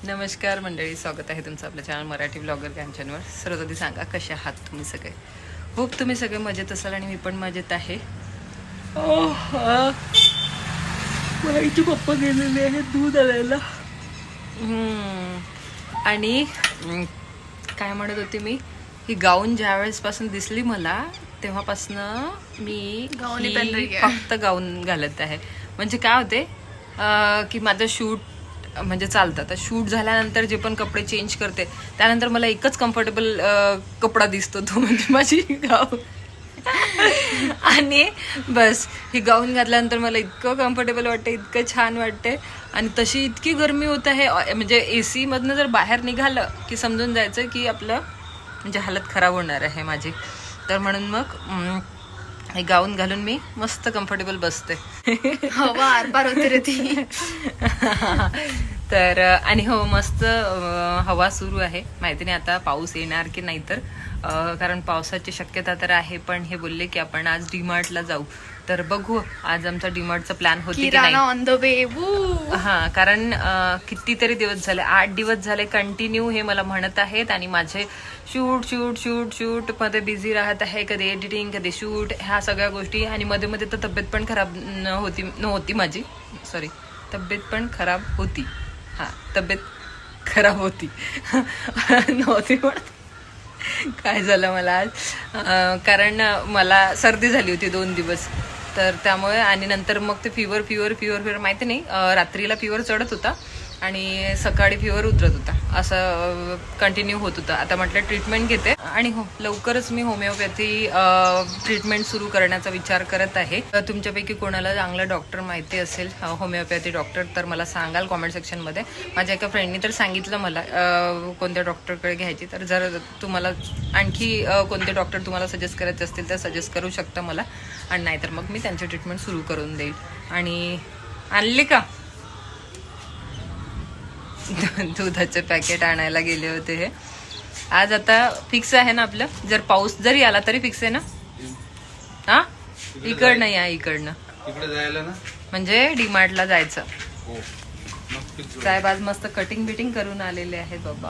नमस्कार मंडळी, स्वागत आहे तुमचं आपल्या चॅनल मराठी ब्लॉगर कॅन्चनवर. सर्वप्रथम सांगा कसे आहात तुम्ही सगळे. होप तुम्ही सगळे मजेत असाल आणि मी पण मजेत आहे. माहिती पप्पा गेलेले आहेत दूध आणायला. आणि काय म्हणत होते मी, ही गाऊन ज्या वेळेस पासून दिसली मला तेव्हापासनं मी फक्त गाऊन घालत आहे. म्हणजे काय होते की माझं शूट म्हणजे चालतं, तर शूट झाल्यानंतर जे पण कपडे चेंज करते त्यानंतर मला एकच कम्फर्टेबल कपडा दिसतो, तो म्हणजे माझी गाऊन. आणि बस ही गाऊन घातल्यानंतर मला इतकं कम्फर्टेबल वाटते, इतकं छान वाटते. आणि तशी इतकी गरमी होत आहे, म्हणजे AC मधनं जर बाहेर निघालं की समजून जायचं की आपलं म्हणजे हालत खराब होणार आहे माझी. तर म्हणून मग हे गाऊन घालून मी मस्त कम्फर्टेबल बसते. हवा आरपार होते रे ती. तर आणि हो, मस्त हवा सुरू आहे. माहिती नाही आता पाऊस येणार की नाही, तर कारण पावसाची शक्यता तर आहे. पण हे बोलले की आपण आज डीमार्टला जाऊ, तर बघू आज आमचा डीमार्टचा प्लॅन होती की नाही. On the way. हा, कारण कितीतरी दिवस झाले, 8 दिवस झाले कंटिन्यू हे मला म्हणत आहेत. आणि माझे शूट शूट शूट शूट मध्ये बिझी राहत आहे, कधी एडिटिंग कधी शूट, ह्या सगळ्या गोष्टी. आणि मध्ये मध्ये तर तब्येत पण खराब नव्हती माझी, सॉरी तब्येत पण खराब होती. हा, तब्येत खराब होती नव्हती पण काय झालं मला आज, कारण मला सर्दी झाली होती 2 दिवस. तर त्यामुळे आणि नंतर मग ते फिवर माहिती नाही, रात्रीला फिवर चढत होता आणि सकाळी फिवर उतरत होता, असं कंटिन्यू होत होतं. आता म्हटलं ट्रीटमेंट घेते आणि हो लवकरच मी होमिओपॅथी ट्रीटमेंट सुरू करण्याचा विचार करत आहे. तुमच्यापैकी कोणाला चांगला डॉक्टर माहिती असेल, होमिओपॅथी डॉक्टर, तर मला सांगाल कॉमेंट सेक्शनमध्ये. माझ्या एका फ्रेंडनी तर सांगितलं मला कोणत्या डॉक्टरकडे घ्यायची, तर जर तुम्हाला आणखी कोणते डॉक्टर तुम्हाला सजेस्ट करायचे असतील तर सजेस्ट करू शकता मला, आणि नाहीतर मग मी त्यांची ट्रीटमेंट सुरू करून देईल. आणि आणली का दुधाचे पॅकेट आणायला गेले होते हे आज. आता फिक्स आहे ना आपलं, जर पाऊस जरी आला तरी फिक्स आहे ना. हा, इकडनं या, इकडनं जायला ना, म्हणजे डीमार्टला जायचं. साहेब आज मस्त कटिंग बिटिंग करून आलेले आहेत बाबा.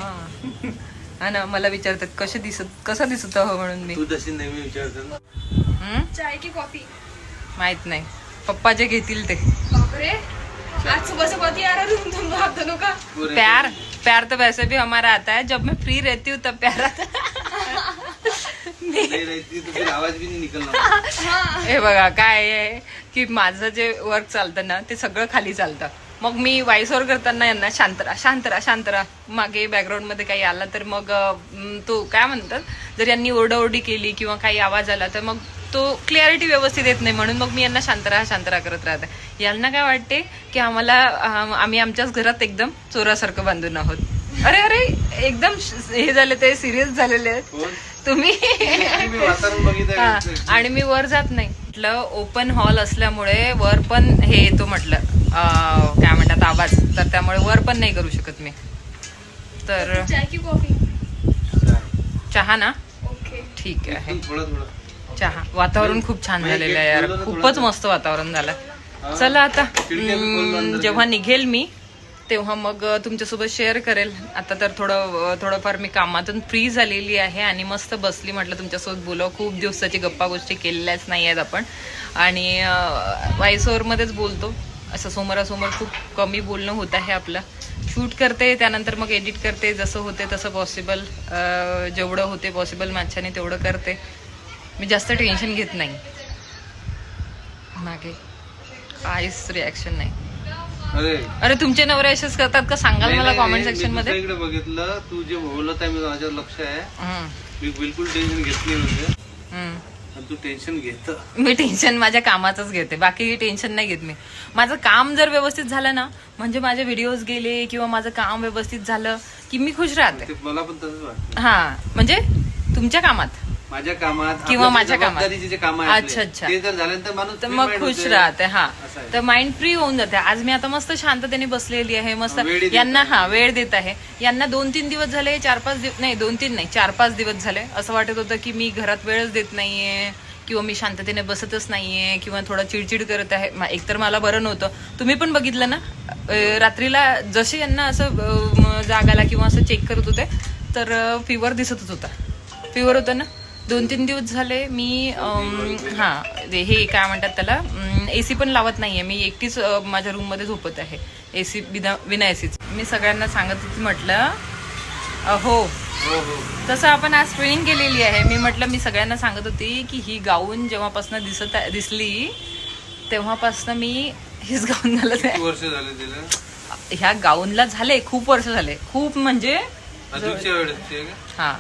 हा ना, मला विचारतात कसं दिसत हो म्हणून मी. तू तशी नेहमी विचारते ना. चाय की कॉफी माहित नाही, पप्पा जे घेतील ते. बापरे, आज सुबह से बहुत ही आ रहा तुम आप दोनों का. प्यार तो वैसे भी हमारा आता है, जब मैं फ्री रहती हूँ तब प्यार आता नहीं रहती तो फिर आवाज भी नहीं निकलना. हे बघा काय आहे की माझं जे वर्क चालतं ना ते सगळं खाली चालतं. मग मी व्हॉइसओव्हर करताना यांना शांत राहा मागे बॅकग्राऊंड मध्ये काही आला तर मग तो काय म्हणतात, जर यांनी ओरडाओरडी केली किंवा काही आवाज आला तर मग तो क्लिअरिटी व्यवस्थित येत नाही. म्हणून मग मी यांना शांत राहा करत राहते. यांना काय वाटते की आम्ही आमच्याच घरात एकदम चोरासारखं बांधून आहोत. अरे अरे एकदम हे झाले, ते सिरियस झालेले आहेत तुम्ही. आणि मी वर जात नाही म्हटलं, ओपन हॉल असल्यामुळे वर पण हे येतो म्हटलं, काय म्हणतात आवाज, तर त्यामुळे वर पण नाही करू शकत मी. तर चाय की कॉफी. चहा ना, ओके ठीक आहे. थोडा चहा. वातावरण खूप छान झालेलं आहे यार, खूपच मस्त वातावरण झालं. चला आता जेव्हा निघेल मी तेव्हा मग तुमच्यासोबत शेअर करेल. आता तर थोडंफार मी कामातून फ्री झालेली आहे आणि मस्त बसली, म्हटलं तुमच्यासोबत बोलावं. खूप दिवसाची गप्पा गोष्टी केलेल्याच नाही आहेत आपण, आणि व्हॉइसओव्हरमध्येच बोलतो. असं समोरासमोर खूप कमी बोलणं होत आहे आपलं. शूट करते, त्यानंतर मग एडिट करते, जसं होते तसं पॉसिबल, जेवढं होते पॉसिबल माझ्याने तेवढं करते. मी जास्त टेन्शन घेत नाही, मागे काहीच रिॲक्शन नाही. अरे तुमचे नवरे असेच करतात का, सांगाल मला कॉमेंट सेक्शन मध्ये. इकडे बघितलं तू जे बोलत आहे, माझ्या लक्ष आहे. मी बिलकुल टेन्शन घेत नाही म्हणजे, तू टेन्शन घेत. मी टेन्शन माझ्या कामाचंच घेते, बाकी टेन्शन नाही घेत मी. माझं काम जर व्यवस्थित झालं ना, म्हणजे माझे व्हिडिओज गेले किंवा माझं काम व्यवस्थित झालं की मी खुश राहते. मला पण तसंच वाटतं. हा, म्हणजे तुमच्या कामात, माझ्या कामात किंवा माझ्या कामात. जे काम अच्छा, ते जर झाल्यानंतर माणूस तर मग खुश राहते. हा, तर माइंड फ्री होऊन जाते. आज मी आता मस्त शांततेने बसलेली आहे, मस्त यांना वेळ देत आहे. यांना 2-3 दिवस झाले, 4-5 दिवस नाही, 2-3 नाही 4-5 दिवस झाले असं वाटत होतं की मी घरात वेळच देत नाहीये, किंवा मी शांततेने बसतच नाहीये, किंवा थोडा चिडचिड करत आहे. एकतर मला बरं नव्हतं, तुम्ही पण बघितलं ना रात्रीला जसे यांना असं जाग आला किंवा असं चेक करत होते तर फिवर दिसतच होता. फिवर होता ना. 2-3 दिवस झाले मी हे काय म्हणतात त्याला AC पण लावत नाहीये. मी एकटीच माझ्या रूममध्ये झोपत आहे AC विना ACच. मी सगळ्यांना सांगत होती म्हटलं हो तसं आपण आज ट्रेनिंग केलेली आहे. मी म्हटलं मी सगळ्यांना सांगत होती की ही गाऊन जेव्हापासून दिसली तेव्हापासून मी हीच गाऊन घालत आहे. वर्ष झाले तिला ह्या गाऊनला झाले खूप वर्ष झाले. खूप म्हणजे हा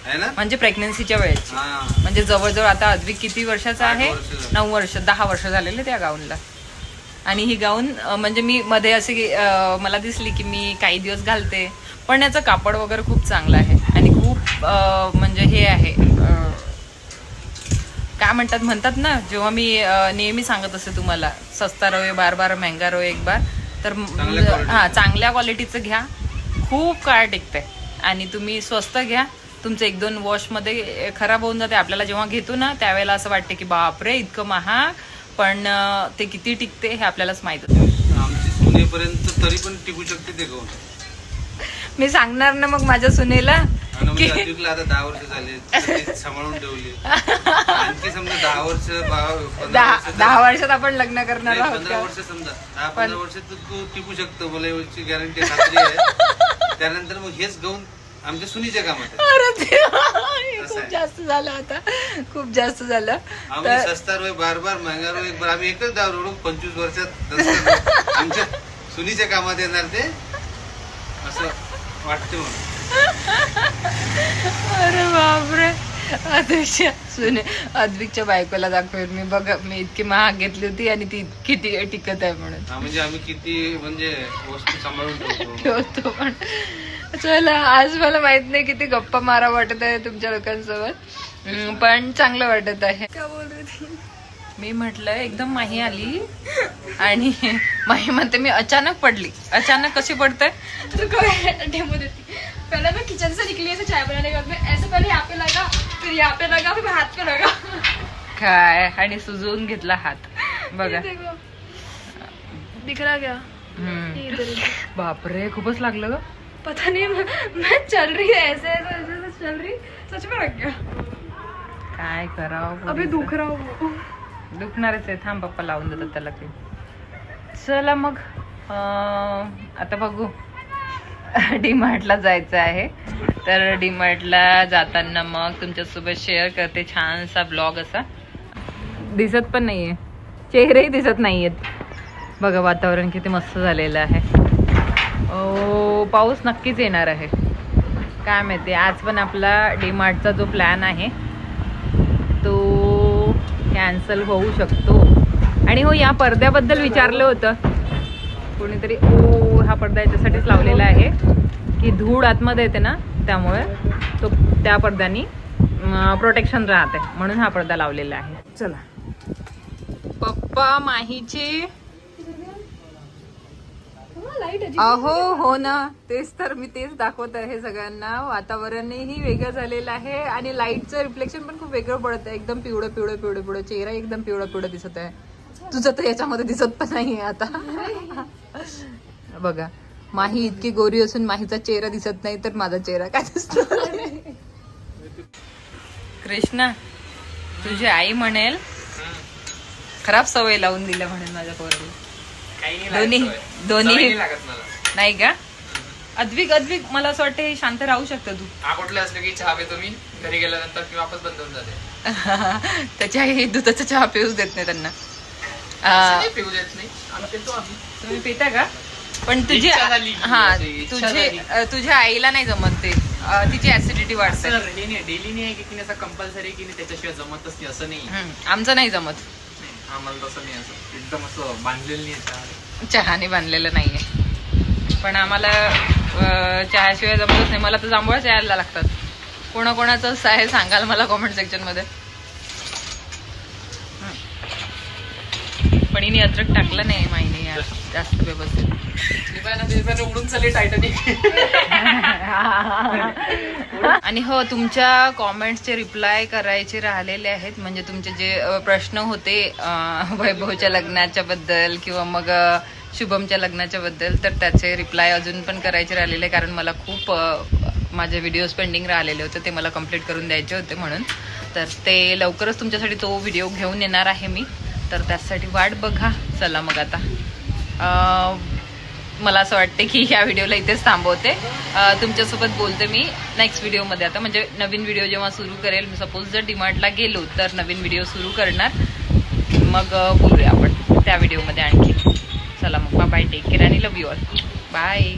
म्हणजे प्रेग्नन्सीच्या वेळेची. म्हणजे जवळजवळ आता अद्विक किती वर्षाचा आहे? 9 वर्ष 10 वर्ष झालेले त्या गाऊनला. आणि ही गाऊन म्हणजे मी मध्ये असे मला दिसली की मी काही दिवस घालते पण याचं कापड वगैरे खूप चांगलं आहे आणि खूप म्हणजे हे आहे काय म्हणतात ना जेव्हा मी नेहमी सांगत असते तुम्हाला सस्ता रोये बार बार महंगा रोये एक बार. तर चांगल्या क्वालिटीचं घ्या खूप काळ टिकते आणि तुम्ही स्वस्त घ्या. तुमचं 1-2 वॉशमध्ये खराब होऊन जाते. आपल्याला जेव्हा घेतो ना त्यावेळेला असं वाटते की बापरे इतकं महाग पण ते किती टिकते हे आपल्यालाच माहित होतं. आमची सुनेपर्यंत तरी पण टिकू शकते ते गाऊन. मी सांगणार ना मग माझ्या सुनेला की आता 10 वर्ष झाले सांभाळून ठेवली. आणखी समजा 10 वर्ष 10 वर्षात आपण लग्न करणार आहोत. 15 वर्ष समजा 10-15 वर्ष तू टिकू शकतो मला याची गॅरंटी खात्री आहे. त्यानंतर मग हेच गाऊन आमच्या सुनीच्या कामात खूप जास्त झालं आता खूप जास्त झालं. आम्ही सस्ता रोय बार बार महंगा रोय एक बार आम्ही एकच दाव रोड 25 वर्षात आमच्या सुनीच्या कामात येणार ते असं वाटतं म्हणून. अरे बापरे. अद्विकच्या बायकोला दाखवेल मी बघा मी इतकी महाग घेतली होती आणि ती किती टिकत आहे म्हणून. म्हणजे आम्ही किती म्हणजे वस्तू सांभाळून ठेवतो पण. चला आज मला माहित नाही किती गप्पा मारा वाटत आहे तुमच्या लोकांसोबत पण चांगलं वाटत आहे. क्या बोल रही थी? मी म्हटलं एकदम माही आली आणि माही म्हणते मी अचानक पडली. अचानक कशी पडते? डेमो देती. पहले मैं किचन से निकली ऐसे चाय बनाने के बाद में ऐसे पहले यहाँ पे लगा फिर यहाँ पे लगा फिर हाथ पे लगा. काय आणि सुजवून घेतला हात बघा. देखो दिख रहा क्या? बापरे खूपच लागलं ग. पता नहीं मैं चल रही ऐसे ऐसे चल रही सच में लग गया. काय करावं अभी दुख रहा हूँ. दुखणारच आहे. थांब पप्पा लावून देतात त्याला की. चला मग आता बघू. डीमार्टला जायचं आहे तर डीमार्टला जाताना मग तुमच्यासोबत शेअर करते छानसा ब्लॉग. असा दिसत पण नाहीये चेहरेही दिसत नाहीयेत बघा. वातावरण किती मस्त झालेलं आहे. पाऊस नक्कीच येणार आहे काय माहिती. आज पण आपला डीमार्टचा जो प्लॅन आहे तो कॅन्सल होऊ शकतो. आणि हो या पडद्याबद्दल विचारलं होतं कोणीतरी. हा पडदा याच्यासाठीच लावलेला आहे की धूळ आतमध्ये येते ना त्यामुळे तो त्या पडद्यानी प्रोटेक्शन राहते म्हणून हा पडदा लावलेला आहे. चला पप्पा माहीचे अहो हो ना तेच तर मी तेच दाखवत आहे सगळ्यांना. वातावरणही वेगळं झालेलं आहे आणि लाईटचं रिफ्लेक्शन पण खूप वेगळं पडत आहे. एकदम पिवळं पिवळं पिवळं पिवळं चेहरा एकदम पिवळं पिवळं दिसत आहे. तुझं तर याच्यामध्ये दिसत पण नाहीये आता बघा. माही इतकी गोरी असून माहीचा चेहरा दिसत नाही तर माझा चेहरा काय दिसतो. कृष्णा तुझी आई म्हणेल खराब सवय लावून दिल्या म्हणेल माझ्या पोराला. दोन्ही नाही का? अद्विक मला असं वाटतं शांत राहू शकतं तू. आकोटले असले की चहा पितो मी घरी गेल्यानंतर किंवा वापस बंद होऊन जाते. त्याच्या आई दुधाचा चहा पिऊच देत नाही त्यांना. पिऊ देत नाही आम्ही पितो. आम्ही तुम्ही पिता का? पण तुझी तुझ्या आईला नाही जमत ते. तिची ऍसिडिटी वाढते. डेली नाही आहे की असं कंपल्सरी की त्याच्याशिवाय जमतच नाही असं नाही. आमचं नाही जमत. आम्हाला तसं नाही असं एकदम असं बांधलेलं नाही. चहाने बांधलेलं नाहीये पण आम्हाला चहाशिवाय जमतच नाही. मला तर जांभूळच यायला लागतात. कोणाकोणाचं असं आहे सांगाल मला कॉमेंट सेक्शन मध्ये. पण हिने अद्रक टाकलं नाही माहिती यार जास्त व्यवस्थित. उडून चालले टायटॅनिक. आणि हो तुमच्या कॉमेंट्सचे रिप्लाय करायचे राहिलेले आहेत. म्हणजे तुमचे जे प्रश्न होते वैभवच्या लग्नाच्या बद्दल किंवा मग शुभमच्या लग्नाच्या बद्दल, तर त्याचे रिप्लाय अजून पण करायचे राहिलेले, कारण मला खूप माझे व्हिडिओज पेंडिंग राहिलेले होते, ते मला कंप्लीट करून द्यायचे होते म्हणून. तर ते लवकरच तुमच्यासाठी तो व्हिडिओ घेऊन येणार आहे मी, तर त्यासाठी वाट बघा. चला मग आता मला असं वाटते की ह्या व्हिडिओला इथेच थांबवते. तुमच्यासोबत बोलते मी नेक्स्ट व्हिडिओमध्ये. आता म्हणजे नवीन व्हिडिओ जेव्हा सुरू करेल, सपोज जर डीमार्टला गेलो तर नवीन व्हिडिओ सुरू करणार, मग बोलूया आपण त्या व्हिडिओमध्ये आणखी. चला मग बाय, टेक केअर आणि लव्ह यू ऑल. बाय.